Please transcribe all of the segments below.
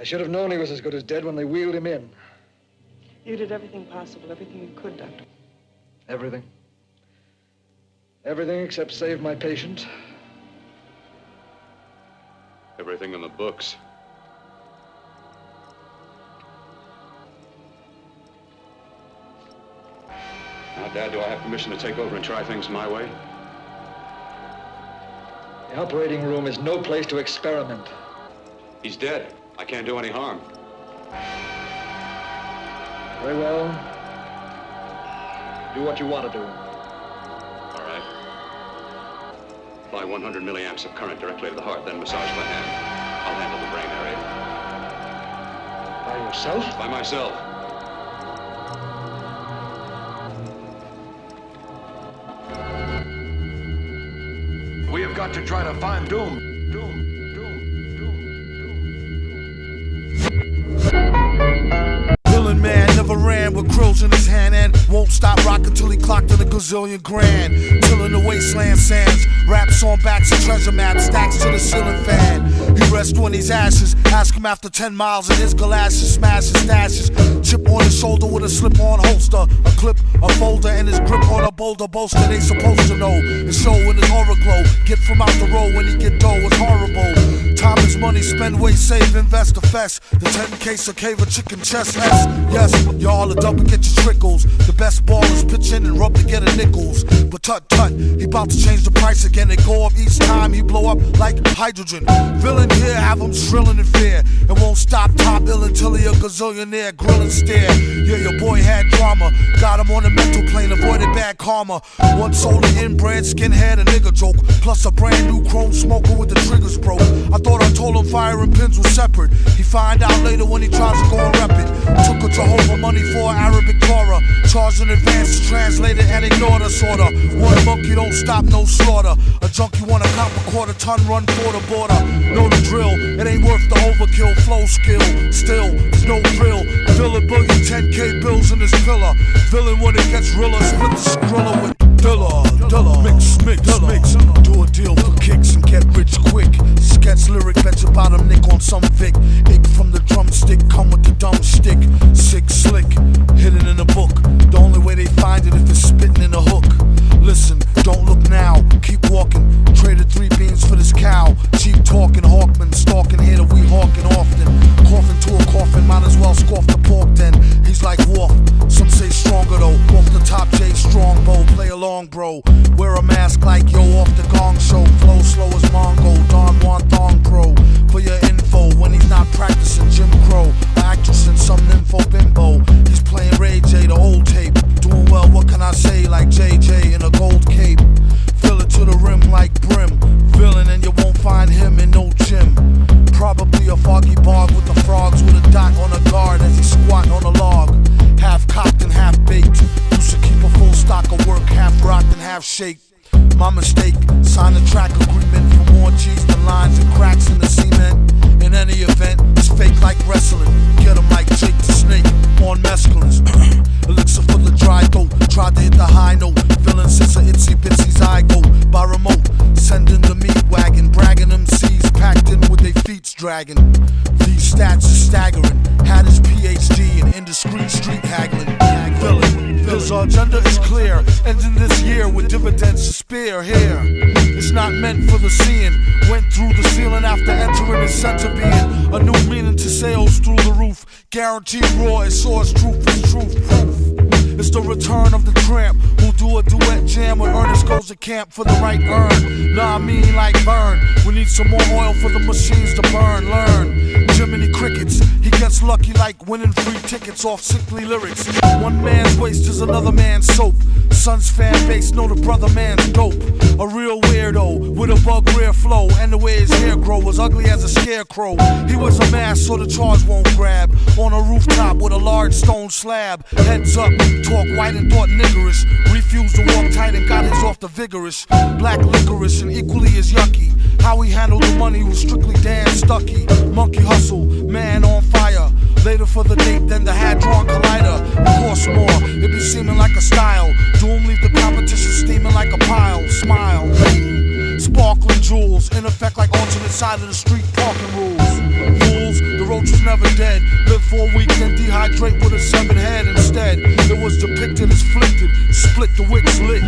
I should have known he was as good as dead when they wheeled him in. You did everything possible, everything you could, Doctor. Everything. Everything except save my patient. Everything in the books. Now, Dad, do I have permission to take over and try things my way? The operating room is no place to experiment. He's dead. I can't do any harm. Very well. Do what you want to do. All right. Apply 100 milliamps of current directly to the heart, then massage by hand. I'll handle the brain area. By yourself? By myself. We have got to try to find Doom. Villain man never ran with krills in his hand and won't stop rocking till he clocked in a gazillion grand. Till in the wasteland sands, raps on backs and treasure maps, stacks to the ceiling fan. He rests when he's ashes. Ask him after 10 miles in his galoshes, smash his stashes. Chip on his shoulder with a slip-on holster, a clip, a folder, and his grip on a boulder bolster. They supposed to know and show in his aura glow. Get from out the road when he get dough, it's horrible. Time is money, spend, waste, save, invest, the fest. The 10 case of cave of chicken chest S. Yes, y'all are double, get your trickles. The best ballers pitch in and rub to get a nickels. But tut tut, he bout to change the price again. They go up each time, he blow up like hydrogen. Villain here, have him shrilling in fear. And won't stop top ill until he a gazillionaire. Grill and stare, yeah, your boy had drama. Got him on the mental plane, avoided bad karma. One soul of inbred, skinhead, a nigga joke. Plus a brand new chrome smoker with the triggers broke. I thought I told him fire and pins was separate. He find out later when he tries to go and rep it. Took a Jehovah money for Arabic Torah. Charged in advance to translate it and ignored us order. One monkey don't stop, no slaughter. A junkie wanna cop a quarter ton, run for the border. Know the drill, it ain't worth the overkill. Flow skill, still, there's no thrill. Villain billion 10K bills in his pillar. Villain when it gets realer, split the skrilla with Dilla. Mix, do a deal for kicks and get rich quick. Sketch lyric, bet your bottom nick on some Vic. Ick from the drumstick, come with the dumb stick. Sick, slick, hidden in a book. The only way they find it if it's spitting in a hook. Listen, don't look now, keep walking. Traded 3 beans for this cow. Cheap talking, Hawkman, stalking here that we hawking often. Coughing to a coffin, might as well scoff the pork then. He's like Wolf, some say stronger though. Off the top J Strongbow, play along bro. Wear a mask like yo off the gong show. Flow slow as Mongo, Don Juan Thong Pro. For your info, when he's not practicing Jim Crow. An actress in some nympho bimbo. He's playing Ray J, the old tape. Doing well, what can I say, like JJ in a gold cape. Fill it to the rim like brim. Villain and you won't find him in no gym. Probably a foggy bog with the frogs with a dot on a guard as he squat on a log. Half cocked and half baked. Used to keep a full stock of work, half rocked and half shaked. My mistake, sign a track agreement for more G's than lines and cracks in the cement. In any event, it's fake like wrestling. Get him like Jake the Snake on mescalines. Elixir for the dry throat, tried to hit the high note. Villain since a itsy bitsy zygote. By remote, sending the meat wagon. Bragging MCs packed in with their feet dragging. These stats are staggering. Had his PhD in indiscreet street haggling. Villain, his agenda is clear. Ending this year with dividends to spare here. It's not meant for the seeing. Went through the ceiling after entering the center being. A new meaning to sales through the roof. Guaranteed raw, it soars truth is truth proof. It's the return of the tramp who'll do a duet jam when Ernest goes to camp for the right earn. Nah, I mean like burn. We need some more oil for the machines to burn. Learn Jiminy Crickets. He gets lucky like winning free tickets off sickly lyrics. One man's waste is another man's soap. Son's fan base know the brother man's dope. A real weirdo with a bug rare flow. And the way his hair grow was ugly as a scarecrow. He was a mask so the charge won't grab. On a rooftop with a large stone slab. Heads up, talk white and thought niggerish. Refused to walk tight and got his off the vigorous. Black licorice and equally as yucky. How he handled the money was strictly Dan Stucky. Monkey hustle, man on fire. Later for the date than the Hadron Collider. It costs more, it be seeming like a style. Doom leave the competition steaming like a pile. Smile, sparkling jewels, in effect like alternate side of the street parking rules. Fools, the roach was never never dead. Live for a week, then dehydrate with a severed head instead. It was depicted as flicked, split the wicks lit.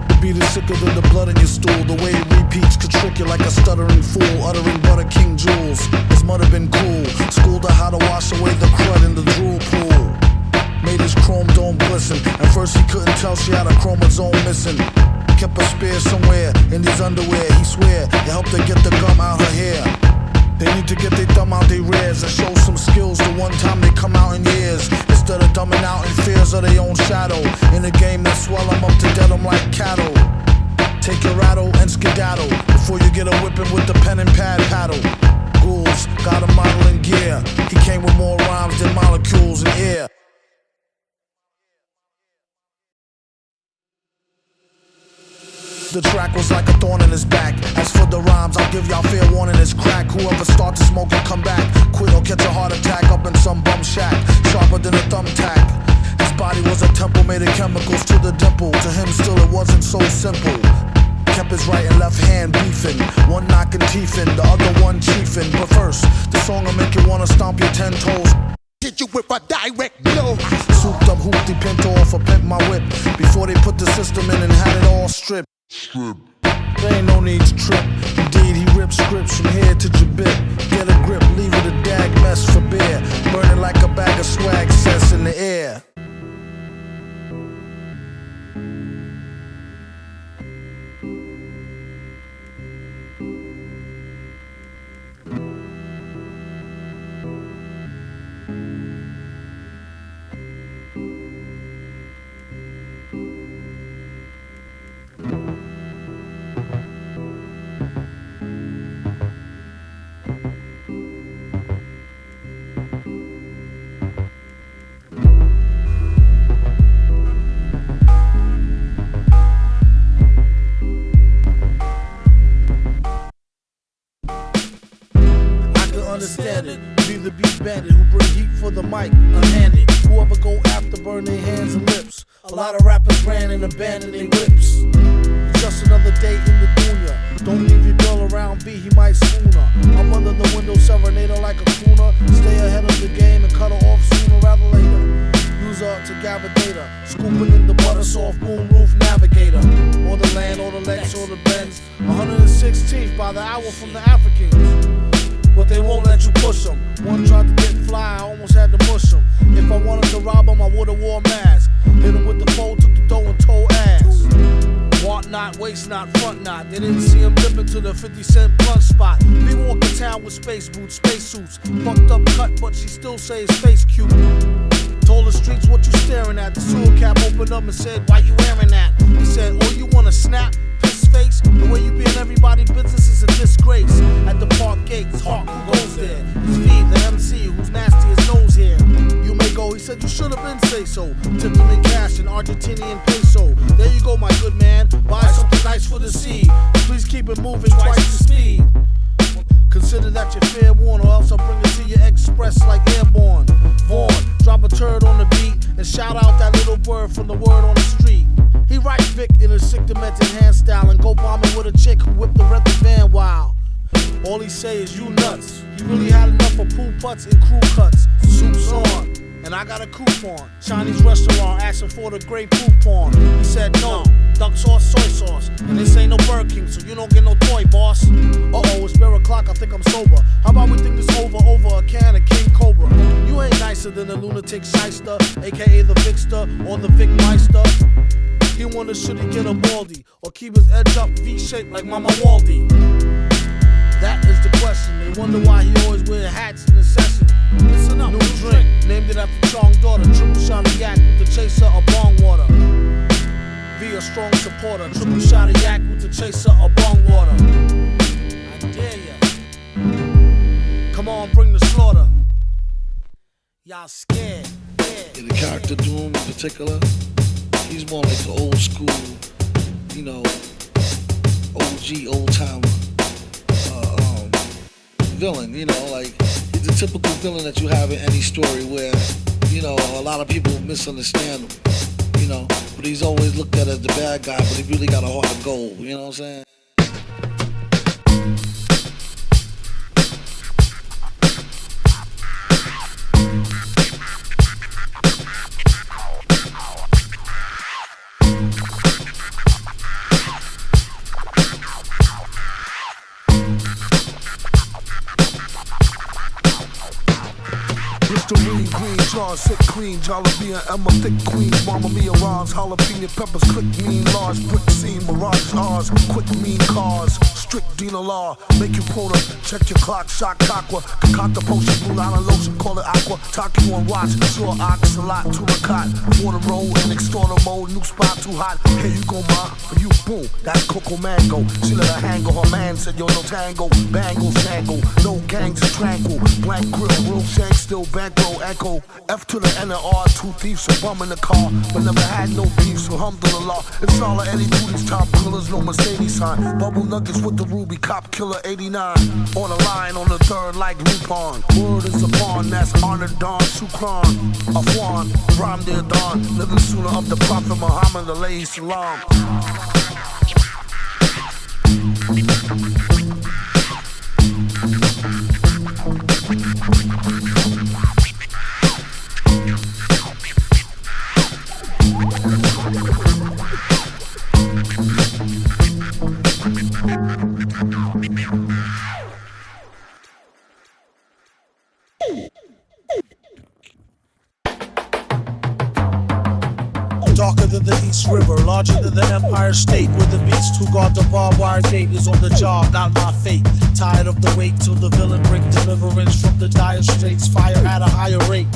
The beat is sicker than the blood in your stool. The way it repeats could trick you like a stuttering fool, uttering butter king jewels. His mother been cool, schooled her how to wash away the crud in the drool pool. Made his chrome dome glisten. At first he couldn't tell she had a chromosome missing. Kept a spear somewhere in these underwear. He swear it helped her get the gum out her hair. They need to get their thumb out their rears and show some skills the one time they come out in years. Instead of dumbing out in fears of their own shadow. In a game that swell them up to dead them like cattle. Take your rattle and skedaddle before you get a whipping with the pen and pad paddle. Ghouls got a model in gear. He came with more rhymes than molecules in air. The track was like a thorn in his back. As for the rhymes, I'll give y'all fair warning, it's crack. Whoever starts to smoke and come back, quit or catch a heart attack up in some bum shack, sharper than a thumbtack. His body was a temple made of chemicals to the dimple. To him still it wasn't so simple. Kept his right and left hand beefing, one knocking teeth in, the other one chiefing. But first, the song will make you wanna stomp your 10 toes. Hit you with a direct blow. Souped up hoopty pinto off a pimp my whip. Before they put the system in and had it all stripped. There ain't no need to trip. Indeed, he rips scripts from here to Jabit. Get a grip, leave it a dag mess for beer. Burn it like a bag of swag cess in the air. Understand it, be the beat bandit who bring heat for the mic, unhanded. Whoever go after burn their hands and lips. A lot of rappers ran and abandoned their whips. It's just another day in the dunya. Don't leave your girl around B, he might swoon her. I'm under the window serenade her like a crooner. Stay ahead of the game and cut her off sooner rather later. Use her to gavitator, scooping in the butter soft moon roof navigator. Or the land, or the Lex, or the Benz. 116th by the hour from the Africans. But they won't let you push them. One tried to get fly, I almost had to mush him. If I wanted to rob him, I would've wore a mask. Hit him with the fold, took the dough and told ass. Want not, waist not, front not. They didn't see him dip into the 50-cent blunt spot. They walk in town with space boots, space suits. Fucked up cut, but she still say his face cute. Told the streets what you staring at. The sewer cap opened up and said, why you wearing that? He said, oh, you wanna snap? Piss face? The way you be in everybody's business is a disgrace. At the park gates, Hawk, who goes there? It's V, the MC, who's nasty as nose hair. You may go, he said you should have been say so. Tipped him in cash in Argentinian peso. There you go, my good man. Buy something nice for the seed. Please keep it moving twice the speed. Consider that you're fair warned, or else I'll bring it to you express like airborne. Vaughn, drop a turd on the beat and shout out that little bird from the word on the street. He write Vic in a sick demented hand style and go bombing with a chick who whipped the rented van wild. All he say is you nuts. He really had enough of pool putts and crew cuts. Soup's on, and I got a coupon. Chinese restaurant asking for the great coupon. He said no, duck sauce, soy sauce. And this ain't no Burger King, so you don't get no toy, boss. Uh-oh, it's bare o'clock, I think I'm sober. How about we think this over a can of King Cobra? You ain't nicer than the lunatic shyster, aka the Vicster or the Vic Meister. He wonder should he get a baldy or keep his edge up V-shaped like Mama Waldy. That is the question. They wonder why he always wear hats in the session. Listen up, new drink, named it after Chong daughter. Triple shot of yak with the chaser of bong water. Be a strong supporter. Triple shot of yak with the chaser of bong water. I dare ya. Come on, bring the slaughter. Y'all scared. In the character Doom in particular, he's more like the old school, you know, OG, old timer villain, you know, like he's a typical villain that you have in any story where, you know, a lot of people misunderstand him. you know. But he's always looked at as the bad guy, but he really got a heart of gold, you know what I'm saying? Listerine, green, John, sick clean, Jollibee and Emma, thick queen, Mama Mia rhymes, jalapeno peppers, click mean, large brick scene, mirage ours, quick mean cars, strict dealer law, make you quota, check your clock, shot aqua, concoct a potion, Blue Island lotion, call it aqua, talk you on watch, sure ox, a lot, to a cot, water roll, and extorter mode, new spot too hot, here you go ma, for you, boom, that's Coco Mango, she let her hang her man said yo no tango, bangle, shangle, no gangs is tranquil, blank grill, real shank, still bankroll, echo, F to the N and R, two thieves, a bum in the car, but never had no beef, so alhamdulillah, it's all of Eddie Booty's top killers, no Mercedes sign, bubble nuggets with the ruby, cop killer 89, on the line, on the third like Lupon, word is upon, that's honor Don, Shukran, Afwan, rhyme dear Don, living sooner of the Prophet Muhammad, alayhi salam. Darker than the East River, larger than the Empire State, where the beast who guard the barbed wire gate is on the job, not my fate. Tired of the wait till the villain bring deliverance from the dire straits, fire at a higher rate.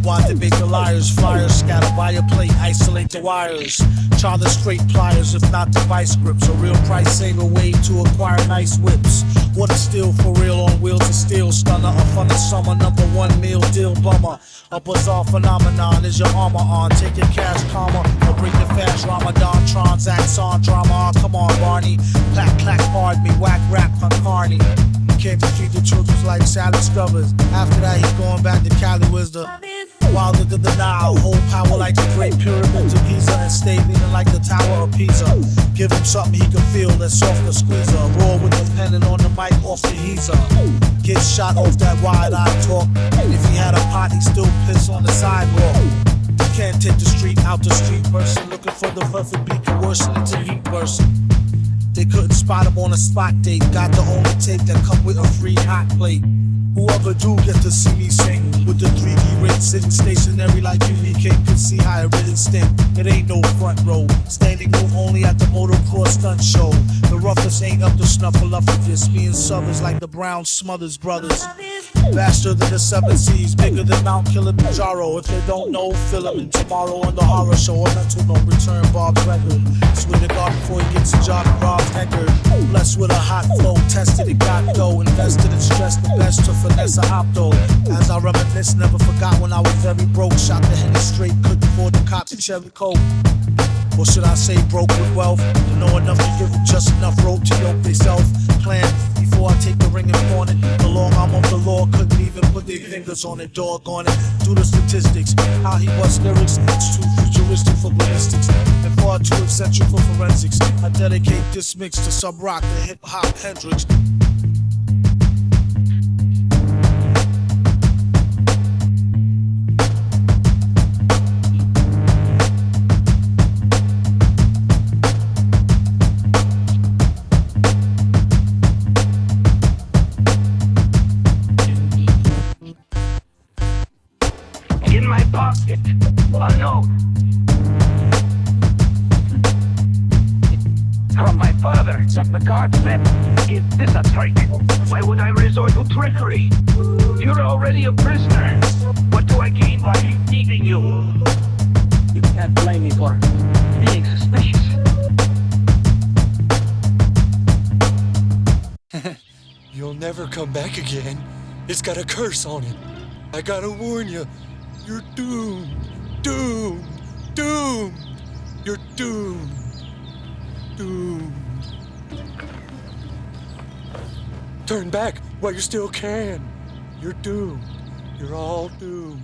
Why debate the liars, flyers scatter by a plate, isolate the wires. Char the straight pliers, if not device grips, a real price saver way to acquire nice whips. What is still for real on wheels of steel, stunner, a fun of summer, #1 meal deal bummer. A bizarre phenomenon is your armor on, take your cash karma, or bring your fast Ramadan, transacts on drama, come on Barney, clack clack pardon me, whack rap on Carney. Came to feed the children like salad scrubbers. After that, he's going back to Cali with the wilder than the Nile. Hold power like the Great Pyramids of Giza and stay leaning like the Tower of Pisa. Give him something he can feel that's soft to squeezer. Roar with the pen and on the mic off the heezer. Get shot off that wide-eyed talk. If he had a pot, he'd still piss on the sidewalk. You can't take the street out the street person looking for the perfect beat coercion into heat person. They couldn't spot him on a spot date. Got the only tape that come with a free hot plate. Whoever do get to see me sing with the 3D rate sitting stationary like UVK can see how it really stink. It ain't no front row. Standing room only at the motocross stunt show. The roughest ain't up to snuffle up with this. Me and Summers like the Brown Smothers brothers. Faster than the 7 seas, bigger than Mount Kilimanjaro. If they don't know, fill them in tomorrow on the horror show. Or mental no return Bob's record. Swear to God before he gets a job at Rob's Eckerd. Blessed with a hot flow, tested it, got dough. Invested and stressed the best to finesse a opto. As I reminisce, never forgot when I was very broke. Shot the Henny straight, couldn't afford the cops and Chevy Coke. Or should I say broke with wealth? To know enough to give them just enough rope to yoke theyself. Plan before I take the ring and pawn it. The long arm of the law couldn't even put their fingers on it, doggone it. Do the statistics, how he was lyrics. It's too futuristic for ballistics and far too eccentric for forensics. I dedicate this mix to Sub Rock, the hip hop Hendrix. In my pocket, a note from my father. The card said, "Is this a trick? Why would I resort to trickery? You're already a prisoner. What do I gain by eating you? You can't blame me for being suspicious." You'll never come back again. It's got a curse on it. I gotta warn you. You're doomed. Doomed. Doomed. You're doomed. Doomed. Turn back while you still can. You're doomed. You're all doomed.